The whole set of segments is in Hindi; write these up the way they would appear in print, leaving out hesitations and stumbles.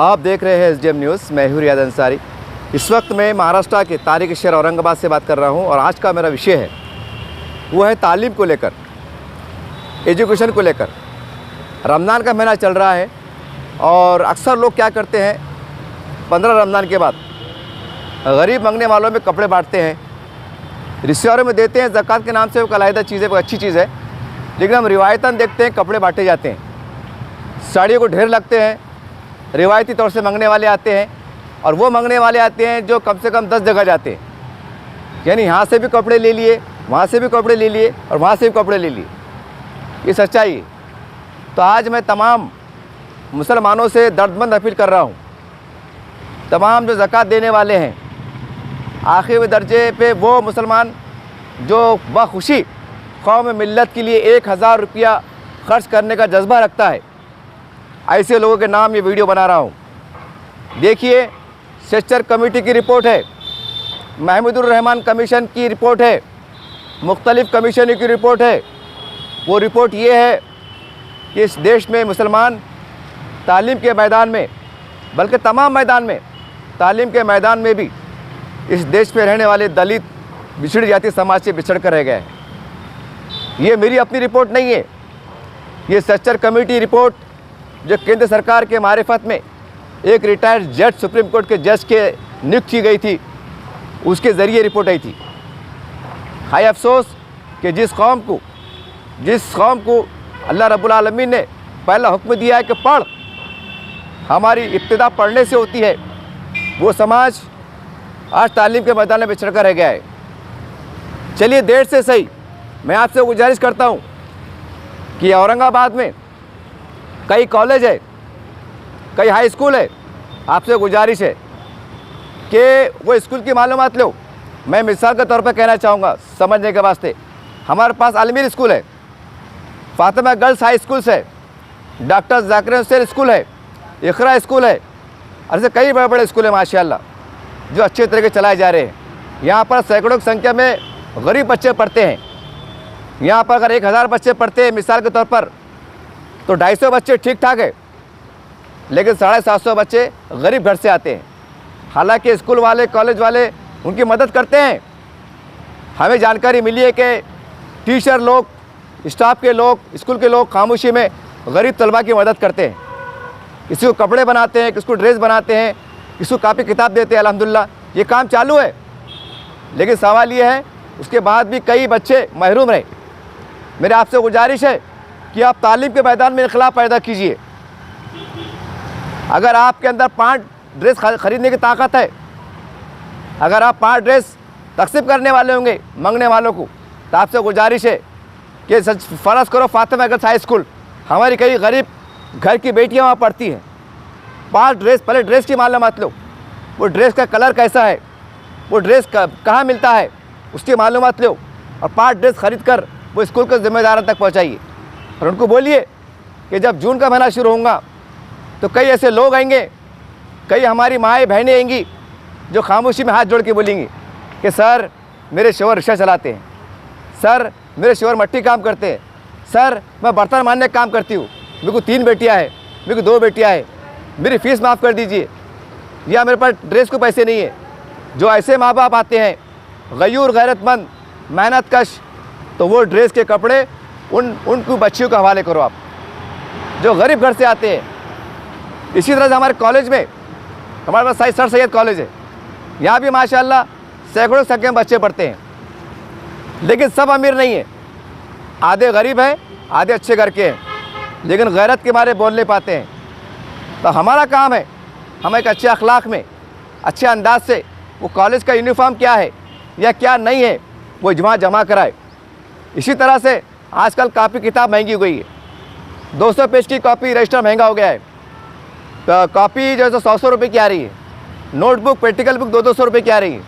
आप देख रहे हैं SDM न्यूज़। मैं हूं रियाद अंसारी। इस वक्त मैं महाराष्ट्र के तारिक शहर औरंगाबाद से बात कर रहा हूं और आज का मेरा विषय है वो है तालीम को लेकर, एजुकेशन को लेकर। रमज़ान का महीना चल रहा है और अक्सर लोग क्या करते हैं, 15 रमज़ान के बाद गरीब मांगने वालों में कपड़े बांटते हैं, रिश्तेदारों में देते हैं। ज़कात के नाम से वो अलग चीज़ है, वो अच्छी चीज़ है, लेकिन हम रिवायतन देखते हैं कपड़े बांटे जाते हैं, साड़ियों को ढेर लगते हैं। रिवायती तौर से मांगने वाले आते हैं और वो मांगने वाले आते हैं जो कम से कम 10 जगह जाते हैं, यानी यहाँ से भी कपड़े ले लिए, वहाँ से भी कपड़े ले लिए और वहाँ से भी कपड़े ले लिए। ये सच्चाई है। तो आज मैं तमाम मुसलमानों से दर्दमंद अपील कर रहा हूँ, तमाम जो ज़कात देने वाले हैं, आखिरी दर्जे पे वो मुसलमान जो बखुशी कौम मिल्लत के लिए 1000 रुपया खर्च करने का जज्बा रखता है, ऐसे लोगों के नाम ये वीडियो बना रहा हूँ। देखिए, सेक्टर कमेटी की रिपोर्ट है, महमूदुर रहमान कमीशन की रिपोर्ट है, मुख्तलिफ़ कमीशनों की रिपोर्ट है। वो रिपोर्ट ये है कि इस देश में मुसलमान तालीम के मैदान में, बल्कि तमाम मैदान में, तालीम के मैदान में भी इस देश में रहने वाले दलित पिछड़ी जाति समाज से बिछड़ कर रह गए हैं। ये मेरी अपनी रिपोर्ट नहीं है, ये सेक्टर कमेटी रिपोर्ट जो केंद्र सरकार के मारिफत में एक रिटायर्ड जज, सुप्रीम कोर्ट के जज के नियुक्त की गई थी, उसके ज़रिए रिपोर्ट आई थी। हाय अफसोस कि जिस कौम को अल्लाह रब्बुल आलमीन ने पहला हुक्म दिया है कि पढ़, हमारी इब्तिदा पढ़ने से होती है, वो समाज आज तालीम के मैदान में बिछड़ कर रह गया है। चलिए, देर से सही मैं आपसे गुजारिश करता हूँ कि औरंगाबाद में कई कॉलेज है, कई हाई स्कूल है, आपसे गुजारिश है कि वो स्कूल की मालूमात लो। मैं मिसाल के तौर पर कहना चाहूँगा समझने के वास्ते, हमारे पास अलमीर स्कूल है, फातिमा गर्ल्स हाई स्कूल है, डॉक्टर जाकिर हुसैन स्कूल है, इकरा स्कूल है, ऐसे कई बड़े बड़े स्कूल हैं माशाल्लाह जो अच्छे तरीके चलाए जा रहे हैं। यहाँ पर सैकड़ों की संख्या में गरीब बच्चे पढ़ते हैं। यहाँ पर अगर 1000 बच्चे पढ़ते हैं मिसाल के तौर पर, तो 250 बच्चे ठीक ठाक है, लेकिन 750 बच्चे गरीब घर से आते हैं। हालांकि स्कूल वाले, कॉलेज वाले उनकी मदद करते हैं। हमें जानकारी मिली है कि टीचर लोग, स्टाफ के लोग, स्कूल के लोग खामोशी में गरीब तलबा की मदद करते हैं। किसी को कपड़े बनाते हैं, किसी को ड्रेस बनाते हैं, किसी को कापी किताब देते हैं। अल्हम्दुलिल्लाह ये काम चालू है, लेकिन सवाल ये है उसके बाद भी कई बच्चे महरूम रहे। मेरे आपसे गुजारिश है कि आप तालीम के मैदान में इनकलाब पैदा कीजिए। अगर आपके अंदर 5 ड्रेस खरीदने की ताकत है, अगर आप 5 ड्रेस तकसीम करने वाले होंगे मांगने वालों को, तो आपसे गुजारिश है कि फ़र्ज़ करो फातिमा गर्ल्स हाई स्कूल, हमारी कई गरीब घर की बेटियां वहाँ पढ़ती हैं। 5 ड्रेस, पहले ड्रेस की मालूमात लो, वो ड्रेस का कलर कैसा है, वो ड्रेस कहाँ मिलता है, उसकी मालूमात लो और 5 ड्रेस ख़रीद कर वो स्कूल के ज़िम्मेदारों तक पहुँचाइए। और उनको बोलिए कि जब जून का महीना शुरू होगा तो कई ऐसे लोग आएंगे, कई हमारी माएँ बहनें आएंगी जो खामोशी में हाथ जोड़ के बोलेंगी कि सर मेरे शोहर रिक्शा चलाते हैं, सर मेरे शोहर मट्टी काम करते हैं, सर मैं बर्तन मारने का काम करती हूँ, मेरे को 3 बेटियाँ हैं, मेरे को 2 बेटियाँ हैं, मेरी फ़ीस माफ़ कर दीजिए, या मेरे पास ड्रेस को पैसे नहीं है। जो ऐसे माँ बाप आते हैं गयूर, गैरतमंद, मेहनत कश, तो वो ड्रेस के कपड़े उनको बच्चियों के हवाले करो आप, जो गरीब घर से आते हैं। इसी तरह से हमारे कॉलेज में, हमारे पास सर सैयद कॉलेज है, यहाँ भी माशाल्लाह सैकड़ों संख्या में बच्चे पढ़ते हैं, लेकिन सब अमीर नहीं है, आधे गरीब हैं, आधे अच्छे घर के हैं, लेकिन गैरत के मारे बोल नहीं पाते हैं। तो हमारा काम है, हम एक अच्छे अखलाक में, अच्छे अंदाज से वो कॉलेज का यूनिफॉर्म क्या है या क्या नहीं है वो जमा कराए। इसी तरह से आजकल कापी किताब महंगी हो गई है, 200 पेज की कॉपी रजिस्टर महंगा हो गया है। तो कॉपी जो है 100 रुपये की आ रही है, नोटबुक, प्रैक्टिकल बुक 200 रुपये की आ रही है।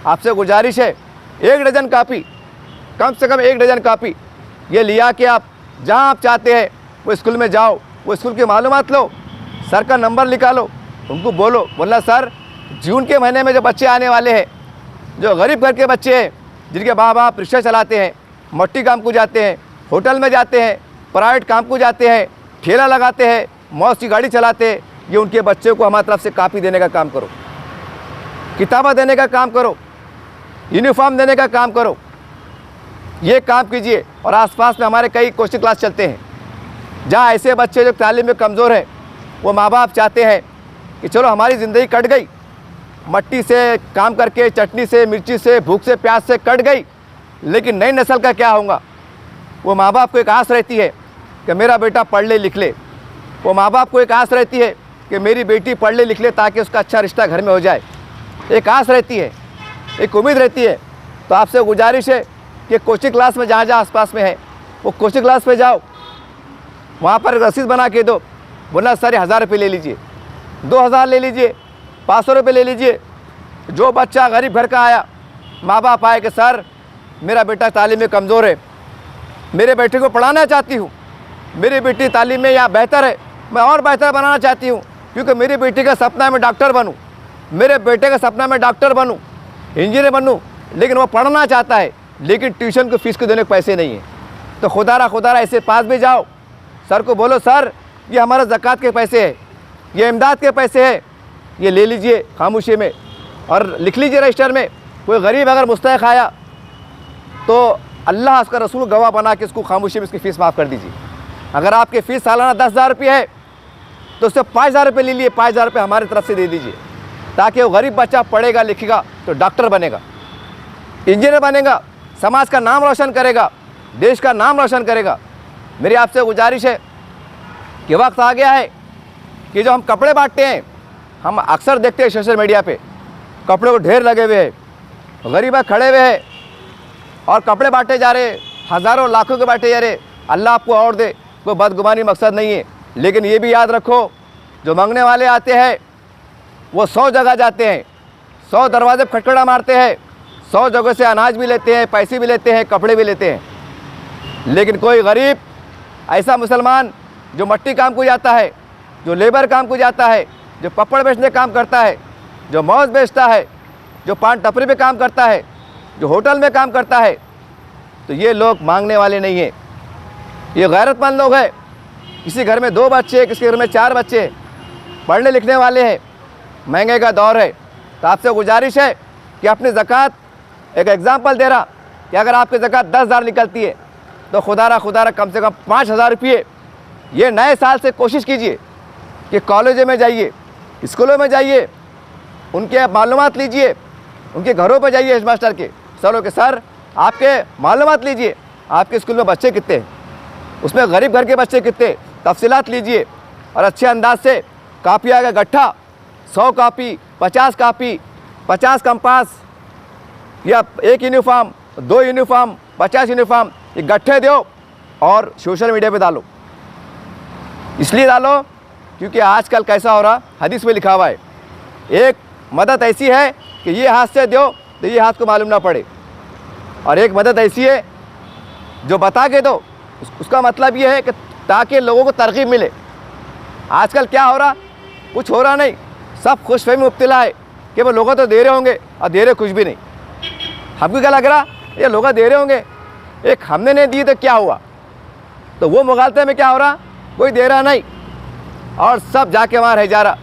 आपसे गुजारिश है 1 डज़न कापी, कम से कम 1 डज़न कापी ये लिया कि आप जहाँ आप चाहते हैं वो स्कूल में जाओ, वो स्कूल की मालूमात लो, सर का नंबर निकालो, उनको बोलना सर जून के महीने में जो बच्चे आने वाले हैं, जो गरीब घर के बच्चे हैं, जिनके माँ बाप रिक्शा चलाते हैं, मट्टी काम को जाते हैं, होटल में जाते हैं, प्राइवेट काम को जाते हैं, ठेला लगाते हैं, मौज की गाड़ी चलाते हैं, ये उनके बच्चे को हमारी तरफ से कापी देने का काम करो, किताबें देने का काम करो, यूनिफॉर्म देने का काम करो, ये काम कीजिए। और आसपास में हमारे कई कोचिंग क्लास चलते हैं जहाँ ऐसे बच्चे जो तालीम में कमज़ोर हैं, वो माँ बाप चाहते हैं कि चलो हमारी ज़िंदगी कट गई, मट्टी से काम करके, चटनी से, मिर्ची से, भूख से, प्यास से कट गई, लेकिन नई नस्ल का क्या होगा। वो माँ बाप को एक आस रहती है कि मेरा बेटा पढ़ ले लिख ले, वो माँ बाप को एक आस रहती है कि मेरी बेटी पढ़ ले लिख ले ताकि उसका अच्छा रिश्ता घर में हो जाए। एक आस रहती है, एक उम्मीद रहती है। तो आपसे गुजारिश है कि कोचिंग क्लास में जहाँ जहाँ आसपास में है वो कोचिंग क्लास पे जाओ, वहाँ पर रसीद बना के दो, बोला सर 1000 रुपये ले लीजिए, 2000 ले लीजिए, 500 रुपये ले लीजिए। जो बच्चा गरीब घर का आया, माँ बाप आए कि सर मेरा बेटा तालीम में कमज़ोर है, मेरे बेटे को पढ़ाना चाहती हूँ, मेरी बेटी तालीम में यहाँ बेहतर है, मैं और बेहतर बनाना चाहती हूँ क्योंकि मेरी बेटी का सपना है मैं डॉक्टर बनूँ, मेरे बेटे का सपना मैं डॉक्टर बनूँ, इंजीनियर बनूँ, लेकिन वो पढ़ना चाहता है लेकिन ट्यूशन को फीस को देने के पैसे नहीं है। तो खुदारा ऐसे पास भी जाओ, सर को बोलो सर ये हमारा ज़कात के पैसे है, ये इमदाद के पैसे है, ये ले लीजिए खामोशी में और लिख लीजिए रजिस्टर में। कोई गरीब अगर मुस्तहक़ आया तो अल्लाह उसका रसूल गवाह बना के उसको खामोशी में उसकी फ़ीस माफ़ कर दीजिए। अगर आपकी फ़ीस सालाना 10,000 रुपये है तो उससे 5,000 रुपये ले लिए, 5,000 रुपये हमारी तरफ से दे दीजिए ताकि वो गरीब बच्चा पढ़ेगा लिखेगा तो डॉक्टर बनेगा, इंजीनियर बनेगा, समाज का नाम रोशन करेगा, देश का नाम रोशन करेगा। मेरी आपसे गुजारिश है कि वक्त आ गया है कि जो हम कपड़े बांटते हैं, हम अक्सर देखते हैं सोशल मीडिया पे कपड़े को ढेर लगे हुए हैं, गरीब खड़े हुए हैं और कपड़े बांटे जा रहे, हज़ारों लाखों के बांटे जा रहे। अल्लाह आपको और दे, कोई बदगुमानी मकसद नहीं है, लेकिन ये भी याद रखो जो मांगने वाले आते हैं वो 100 जगह जाते हैं, 100 दरवाजे खटखटा मारते हैं, 100 जगह से अनाज भी लेते हैं, पैसे भी लेते हैं, कपड़े भी लेते हैं, लेकिन कोई गरीब ऐसा मुसलमान जो मट्टी काम को जाता है, जो लेबर काम को जाता है, जो पपड़ बेचने काम करता है, जो मौज बेचता है, जो पान टपरी पे काम करता है, जो होटल में काम करता है, तो ये लोग मांगने वाले नहीं हैं, ये गैरतमंद लोग हैं। किसी घर में 2 बच्चे, किसी घर में 4 बच्चे, पढ़ने लिखने वाले हैं, महंगाई का दौर है। तो आपसे गुजारिश है कि अपनी ज़कात, एक एग्ज़ाम्पल दे रहा कि अगर आपकी ज़कात 10,000 निकलती है तो खुदारा कम से कम 5,000 रुपये ये नए साल से कोशिश कीजिए कि कॉलेजों में जाइए, स्कूलों में जाइए, उनके मालूमात लीजिए, उनके घरों पर जाइए, हेड मास्टर के सरों के सर आपके मालूमात लीजिए, आपके स्कूल में बच्चे कितने हैं, उसमें गरीब घर के बच्चे कितने, तफसीलात लीजिए और अच्छे अंदाज से कापियाँ का गट्ठा 100 कापी, 50 कापी, 50 कंपास या 1 यूनिफॉर्म, 2 यूनिफॉर्म, 50 यूनिफॉर्म, ये गट्ठे दो और सोशल मीडिया पे डालो। इसलिए डालो क्योंकि आजकल कैसा हो रहा, हदीस में लिखा हुआ है एक मदद ऐसी है कि ये हाथ से दो तो ये हाथ को मालूम ना पड़े, और एक मदद ऐसी है जो बता के दो, उसका मतलब ये है कि ताकि लोगों को तरगीब मिले। आजकल क्या हो रहा, कुछ हो रहा नहीं, सब खुशफहमी में मुब्तला है कि वो लोग तो दे रहे होंगे और दे रहे कुछ भी नहीं। हमको क्या लग रहा, ये लोग दे रहे होंगे, एक हमने नहीं दी तो क्या हुआ, तो वो मुगालते में क्या हो रहा, कोई दे रहा नहीं और सब जाके वहाँ रह जा रहा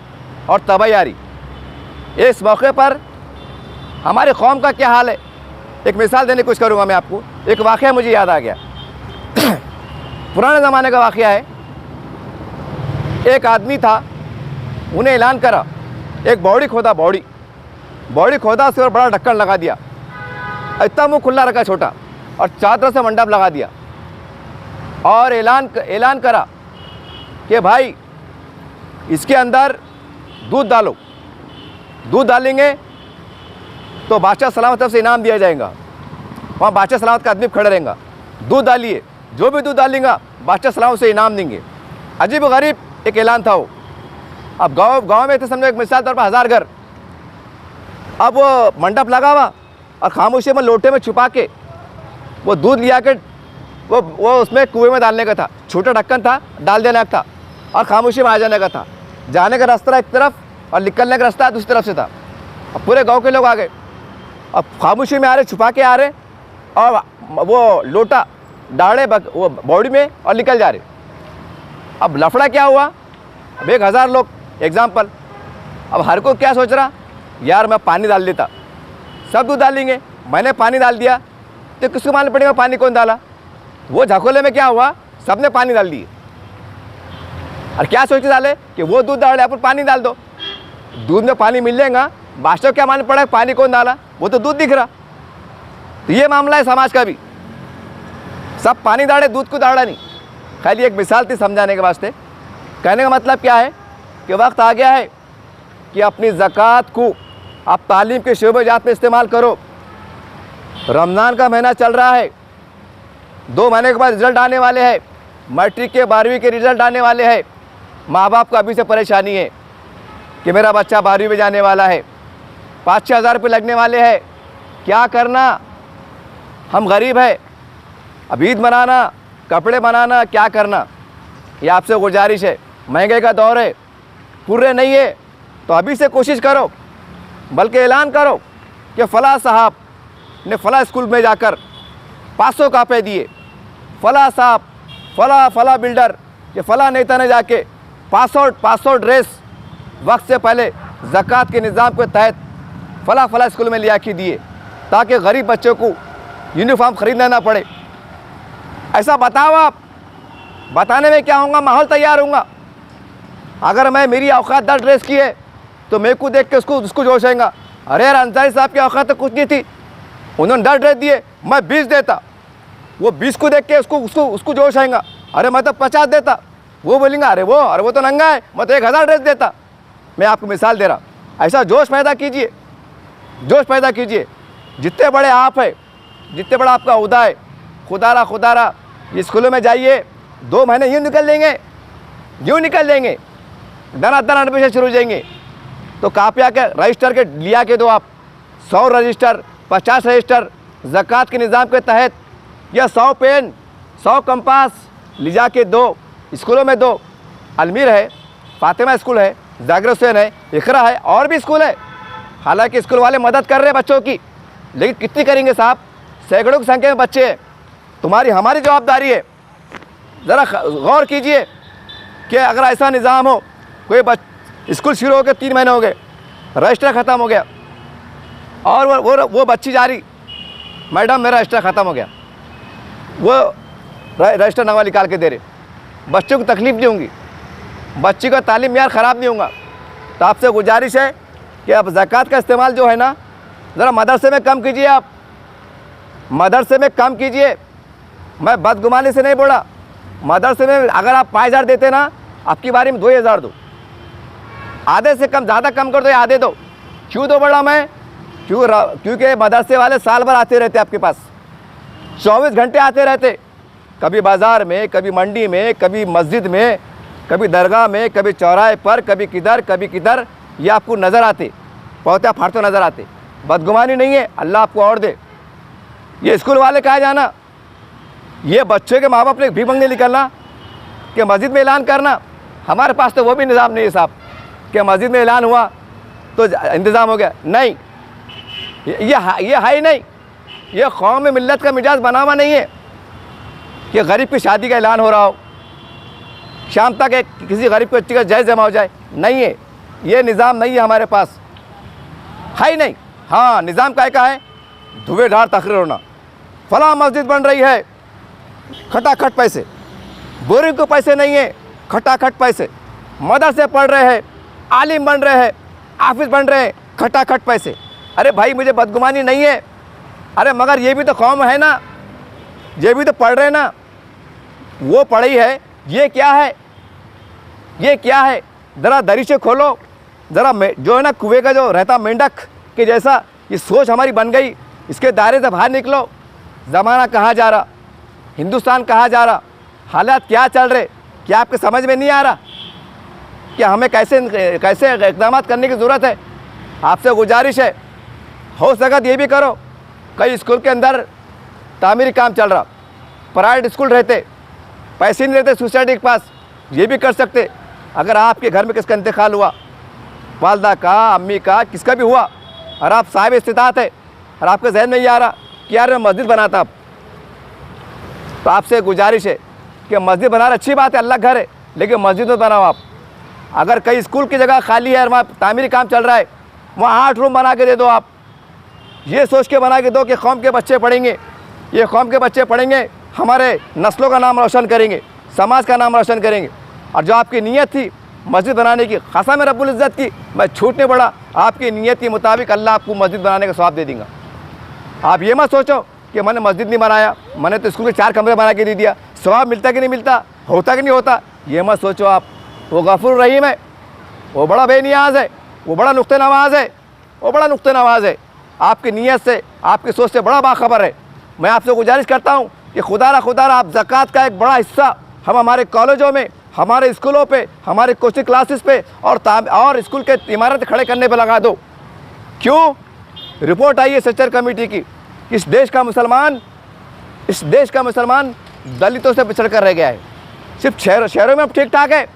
और तबाही आ रही। इस मौके पर हमारे कौम का क्या हाल है, एक मिसाल देने की कोशिश करूँगा मैं आपको। एक वाक़या मुझे याद आ गया पुराने ज़माने का वाक़या है। एक आदमी था, उन्हें ऐलान करा, एक बॉडी खोदा, बॉडी खोदा, उसके ऊपर बड़ा ढक्कन लगा दिया, इतना मुँह खुला रखा छोटा, और चादर से मंडप लगा दिया और ऐलान करा कि भाई इसके अंदर दूध डालो, दूध डालेंगे तो बादशाह सलामत तरफ से इनाम दिया जाएगा। वहाँ बादशाह सलामत का आदमी खड़े रहेगा, दूध डालिए, जो भी दूध डालेंगा बादशाह सलामत से इनाम देंगे। अजीब गरीब एक ऐलान था वो। अब गांव में थे, समझो एक मिसाल तौर पर 1000 घर, अब वो मंडप लगा हुआ और खामोशी में लोटे में छुपा के वो दूध लिया के वो उसमें कुएं में डालने का था, छोटा ढक्कन था, डाल देने का था और खामोशी में आ जाने का था। जाने का रास्ता एक तरफ और निकलने का रास्ता दूसरी तरफ से था। अब पूरे गांव के लोग आ गए, अब खामोशी में आ रहे, छुपा के आ रहे और वो लोटा डाले वो बॉडी में और निकल जा रहे। अब लफड़ा क्या हुआ, अब 1000 लोग एग्जाम्पल। अब हर को क्या सोच रहा, यार मैं पानी डाल देता, सब दूध डालेंगे, मैंने पानी डाल दिया तो किसको मालूम पड़ेगा पानी कौन डाला। वो झकोले में क्या हुआ, सबने पानी डाल दिए और क्या सोच के डाले कि वो दूध डाले, अपन पानी डाल दो, दूध में पानी मिल जाएगा, वास्तव क्या मालूम पड़ा पानी कौन डाला, वो तो दूध दिख रहा। तो ये मामला है समाज का भी, सब पानी डाले दूध को डाला नहीं। खाली एक मिसाल थी समझाने के वास्ते। कहने का मतलब क्या है कि वक्त आ गया है कि अपनी ज़कात को आप तालीम के शोबे जात में इस्तेमाल करो। रमज़ान का महीना चल रहा है, 2 महीने के बाद रिज़ल्ट आने वाले हैं, मैट्रिक के 12वीं के रिज़ल्ट आने वाले हैं। माँ बाप को अभी से परेशानी है कि मेरा बच्चा 12वीं में जाने वाला है, 5-6 हज़ार रुपये लगने वाले हैं, क्या करना, हम गरीब हैं, अब ईद मनाना, कपड़े बनाना, क्या करना। ये आपसे गुजारिश है, महंगे का दौर है, पूरे नहीं है तो अभी से कोशिश करो, बल्कि ऐलान करो कि फ़लाँ साहब ने फ़लाँ स्कूल में जाकर 500 कापे दिए, फ़लाँ साहब, फ़लाँ बिल्डर, ये फ़लाँ नेता ने जाके 500 ड्रेस वक्त से पहले ज़कात के निज़ाम के तहत फ़लाँ स्कूल में लिया के दिए, ताकि गरीब बच्चों को यूनिफॉर्म ख़रीदना ना पड़े। ऐसा बताओ आप, बताने में क्या होगा, माहौल तैयार होगा। अगर मैं मेरी औकात 10 ड्रेस की है तो मेरे को देख के उसको जोश आएगा, अरे यार अंसारी साहब की औकात तो कुछ नहीं थी, उन्होंने 10 ड्रेस दिए, मैं 20 देता, वो 20 को देख के उसको जोश आएगा, अरे मैं तो 50 देता, वो बोलेंगे अरे वो तो नंगा है, मैं तो 1000 ड्रेस देता। मैं आपको मिसाल दे रहा, ऐसा जोश पैदा कीजिए, जोश पैदा कीजिए। जितने बड़े आप है, जितने बड़ा आपका उहदा है, खुदारा स्कूलों में जाइए, 2 महीने यूँ निकल लेंगे, दना एडमिशन शुरू हो जाएंगे। तो कापिया के रजिस्टर के लिया के दो आप, 100 रजिस्टर, 50 रजिस्टर ज़कात के निज़ाम के तहत, या 100 पेन, 100 कंपास ले जा के दो, स्कूलों में दो। अलमीर है, फातिमा स्कूल है, जाकिर हुसैन है, इकरा है, और भी स्कूल है। हालांकि स्कूल वाले मदद कर रहे हैं बच्चों की, लेकिन कितनी करेंगे साहब, सैकड़ों की संख्या में बच्चे हैं। तुम्हारी हमारी जवाबदारी है, ज़रा गौर कीजिए कि अगर ऐसा निज़ाम हो, कोई स्कूल शुरू हो गए, 3 महीने हो गए, रजिस्टर ख़त्म हो गया, और वो बच्ची जा रही, मैडम मेरा रजिस्टर ख़त्म हो गया, वो रजिस्टर नवा निकाल के दे रहे, बच्चों को तकलीफ़ नहीं होंगी, बच्ची का तालीम यार ख़राब नहीं होगा। तो आपसे गुजारिश है कि अब ज़कात का इस्तेमाल जो है ना, ज़रा मदरसे में कम कीजिए, आप मदरसे में कम कीजिए। मैं बदगुमानी से नहीं बोला, मदरसे में अगर आप 5000 देते ना, आपकी बारी में 2000 दो, आधे से कम, ज़्यादा कम कर दो या आधे दो। क्यों दो बड़ा मैं, क्योंकि मदरसे वाले साल भर आते रहते आपके पास, 24 घंटे आते रहते, कभी बाज़ार में, कभी मंडी में, कभी मस्जिद में, कभी दरगाह में, कभी चौराहे पर, कभी किधर, ये आपको नज़र आते, पौता फाड़ते नज़र आते। बदगुमानी नहीं है, अल्लाह आपको और दे। ये स्कूल वाले कहा जाना, ये बच्चे के माँ बाप ने भीख मांगने निकलना कि मस्जिद में ऐलान करना, हमारे पास तो वो भी निज़ाम नहीं है साहब कि मस्जिद में ऐलान हुआ तो इंतज़ाम हो गया। नहीं, ये है ही नहीं, ये कौम में मिल्लत का मिजाज बना हुआ नहीं है कि गरीब की शादी का ऐलान हो रहा हो, शाम तक किसी गरीब को बच्ची का जय जमा हो जाए, नहीं है, ये निज़ाम नहीं है हमारे पास, है ही नहीं। हाँ, निज़ाम का है धुएंधार तकरीर होना, फलां मस्जिद बन रही है, खटाखट पैसे, बोरिंग को पैसे नहीं है, खटाखट पैसे, मदरसे पढ़ रहे हैं, आलिम बन रहे हैं, ऑफिस बन रहे हैं, खटाखट पैसे। अरे भाई मुझे बदगुमानी नहीं है, अरे मगर ये भी तो कौम है ना, ये भी तो पढ़ रहे ना, वो पढ़ी है, ये क्या है, ये क्या है, ज़रा दरीचे खोलो, ज़रा जो है ना कुएं का जो रहता मेंढक के जैसा ये सोच हमारी बन गई, इसके दायरे से बाहर निकलो। ज़माना कहाँ जा रहा, हिंदुस्तान कहाँ जा रहा, हालात क्या चल रहे, क्या आपके समझ में नहीं आ रहा कि हमें कैसे इक़दाम करने की ज़रूरत है। आपसे गुजारिश है, हो सका ये भी करो, कई स्कूल के अंदर तामीरी काम चल रहा, प्राइवेट स्कूल रहते, पैसे नहीं रहते सोसाइटी के पास, ये भी कर सकते। अगर आपके घर में किसका इंतकाल हुआ, वालदा का, अम्मी का, किसका भी हुआ, और आप साहिब इस्तिताअत है और आपके जहन में ये आ रहा कि यार मैं मस्जिद बनाता, तो आपसे गुजारिश है कि मस्जिद बनाना अच्छी बात है, अल्लाह घर है, लेकिन मस्जिद मत बनाओ आप, अगर कई स्कूल की जगह खाली है और वहाँ तामीरी काम चल रहा है, वहाँ 8 रूम बना के दे दो। आप ये सोच के बना के दो कि कौम के बच्चे पढ़ेंगे, ये कौम के बच्चे पढ़ेंगे, हमारे नस्लों का नाम रोशन करेंगे, समाज का नाम रोशन करेंगे। और जो आपकी नीयत थी मस्जिद बनाने की, कसम रब्बुल इज़्ज़त की, मैं झूठ नहीं पड़ा, आपकी नीयत के मुताबिक अल्लाह आपको मस्जिद बनाने का सवाब दे देगा। आप ये मत सोचो कि मैंने मस्जिद नहीं बनाया, मैंने तो स्कूल के 4 कमरे बना के दे दिया, सवाब मिलता कि नहीं मिलता, होता कि नहीं होता, ये मत सोचो आप। वो गफूर रहीम है, वो बड़ा बेनियाज है, वो बड़ा नुक्ते नवाज है, वो बड़ा नुक्ते नवाज है। आपकी नीयत से, आपकी सोच से बड़ा बाखबर है। मैं आपसे गुजारिश करता हूँ कि खुदारा आप ज़कात का एक बड़ा हिस्सा हम हमारे कॉलेजों में, हमारे स्कूलों पे, हमारे कोचिंग क्लासेस पे और स्कूल के इमारत खड़े करने पे लगा दो। क्यों? रिपोर्ट आई है सेक्टर कमेटी की, इस देश का मुसलमान दलितों से पिछड़ कर रह गया है। सिर्फ शहरों में अब ठीक ठाक है,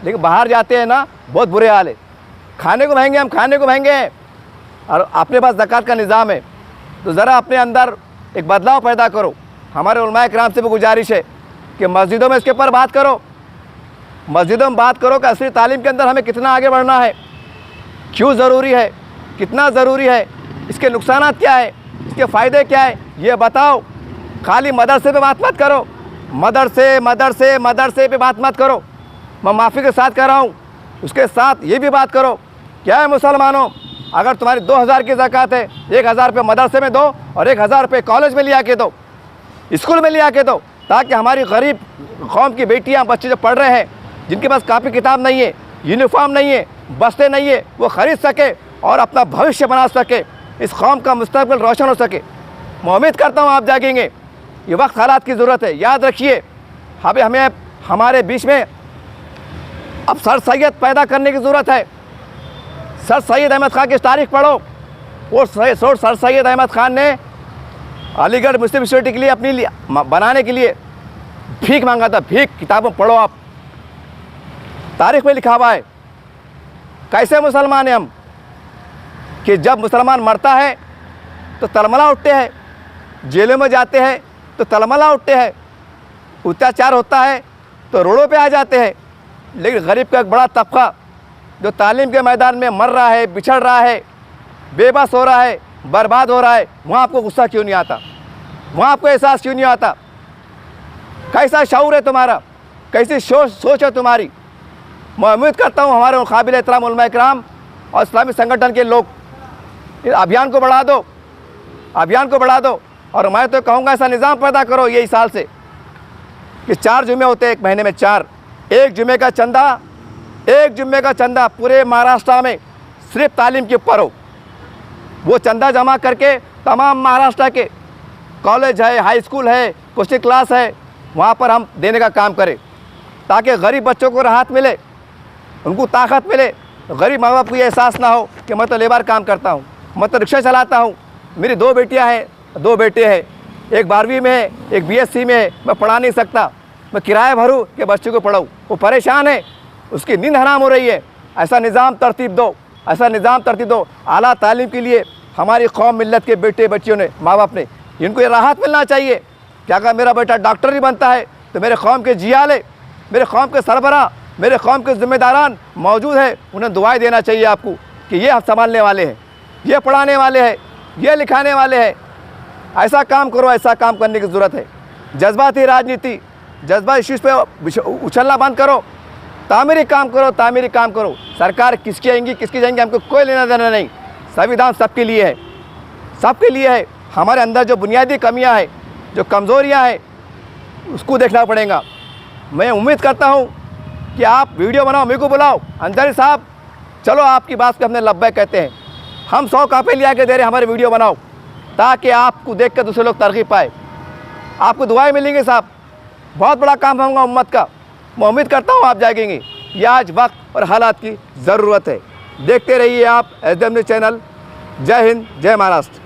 लेकिन बाहर जाते हैं ना, बहुत बुरे हाल है। खाने को महंगे, हम खाने को महंगे हैं, और अपने पास ज़कात का निज़ाम है। तो ज़रा अपने अंदर एक बदलाव पैदा करो। हमारे उलमाए किराम से भी गुजारिश है कि मस्जिदों में इसके ऊपर बात करो, मस्जिदों में बात करो कि असली तालीम के अंदर हमें कितना आगे बढ़ना है, क्यों ज़रूरी है, कितना ज़रूरी है, इसके नुकसानात क्या है, इसके फ़ायदे क्या है, ये बताओ। खाली मदरसे पे बात मत करो, मदरसे पे बात मत करो। मैं माफ़ी के साथ कह रहा हूँ, उसके साथ ये भी बात करो, क्या है मुसलमानों, अगर तुम्हारी 2000 की ज़कात है, 1000 रुपये मदरसे में दो और 1000 रुपये कॉलेज में लिया के दो, स्कूल में लिया के दो, ताकि हमारी गरीब कौम की बेटियाँ बच्चे जो पढ़ रहे हैं, जिनके पास कापी किताब नहीं है, यूनिफॉर्म नहीं है, बस्ते नहीं है, वो ख़रीद सके और अपना भविष्य बना सके, इस कौम का मुस्तकबिल रोशन हो सके। मैं उम्मीद करता हूँ आप जागेंगे। ये वक्त हालात की ज़रूरत है, याद रखिए। हमें हमारे बीच में अब सर सैयद पैदा करने की ज़रूरत है। सर सैयद अहमद ख़ान की तारीख़ पढ़ो। वो सर सैयद अहमद ख़ान ने अलीगढ़ मुस्लिम यूनिवर्सिटी के लिए अपनी बनाने के लिए भीख मांगा था, भीख। किताबों पढ़ो आप, तारीख़ में लिखा हुआ है। कैसे मुसलमान हैं हम कि जब मुसलमान मरता है तो तलमला उठते हैं, जेलों में जाते हैं तो तलमला उठते हैं, अत्याचार होता है तो रोडों पे आ जाते हैं। लेकिन गरीब का एक बड़ा तबका जो तालीम के मैदान में मर रहा है, बिछड़ रहा है, बेबस हो रहा है, बर्बाद हो रहा है, वहाँ आपको गुस्सा क्यों नहीं आता, वहाँ आपको एहसास क्यों नहीं आता? कैसा शऊर है तुम्हारा, कैसी सोच है तुम्हारी? मैं उम्मीद करता हूँ हमारे काबिल एहतराम उलमा इकराम और इस्लामी संगठन के लोग इस अभियान को बढ़ा दो। और मैं तो कहूँगा ऐसा निज़ाम पैदा करो यही साल से कि 4 जुम्मे होते हैं एक महीने में, 4। एक जुम्मे का चंदा पूरे महाराष्ट्र में सिर्फ तालीम के ऊपर हो। वो चंदा जमा करके तमाम महाराष्ट्र के कॉलेज है, हाई स्कूल है, कोचिंग क्लास है, वहाँ पर हम देने का काम करें, ताकि गरीब बच्चों को राहत मिले, उनको ताकत मिले। गरीब माँ बाप को ये एहसास ना हो कि मैं तो लेबर काम करता हूँ, मैं तो रिक्शा चलाता हूँ, मेरी 2 बेटियाँ हैं, 2 बेटे हैं, एक 12वीं में है, एक BSc में है, मैं पढ़ा नहीं सकता, मैं किराया भरूँ कि बच्चों को पढ़ाऊँ। वो परेशान है, उसकी नींद हराम हो रही है। ऐसा निज़ाम तरतीब दो। आला तालीम के लिए हमारी कौम मिल्लत के बेटे बच्चियों ने, माँ बाप ने, इनको ये राहत मिलना चाहिए कि अगर मेरा बेटा डॉक्टर नहीं बनता है तो मेरे कौम के जियाले, मेरे कौम के सरबराह, मेरे कौम के ज़िम्मेदारान मौजूद है, उन्हें दुआएं देना चाहिए आपको कि ये हम संभालने वाले हैं, ये पढ़ाने वाले हैं, ये लिखाने वाले हैं। ऐसा काम करो, ऐसा काम करने की ज़रूरत है। जज्बाती राजनीति, जज्बाती इश्यूज़ पे उछलना बंद करो, तामीरी काम करो। सरकार किसकी आएंगी किसकी जाएंगी हमको कोई लेना देना नहीं। संविधान सबके लिए है। हमारे अंदर जो बुनियादी कमियां हैं, जो कमज़ोरियां हैं, उसको देखना पड़ेगा। मैं उम्मीद करता हूं कि आप वीडियो बनाओ, मेरे को बुलाओ, अंसारी साहब चलो आपकी बात को हमने लब्बैक कहते हैं, हम 100 कापी लिया के दे रहे, हमारे वीडियो बनाओ, ताकि आपको देख कर दूसरे लोग तरगीब पाए, आपको दुआएं मिलेंगी। साहब बहुत बड़ा काम होगा उम्मत का। मैं उम्मीद करता हूँ आप जागेंगे। ये आज वक्त और हालात की ज़रूरत है। देखते रहिए आप SDM न्यूज़ चैनल। जय हिंद, जय महाराष्ट्र।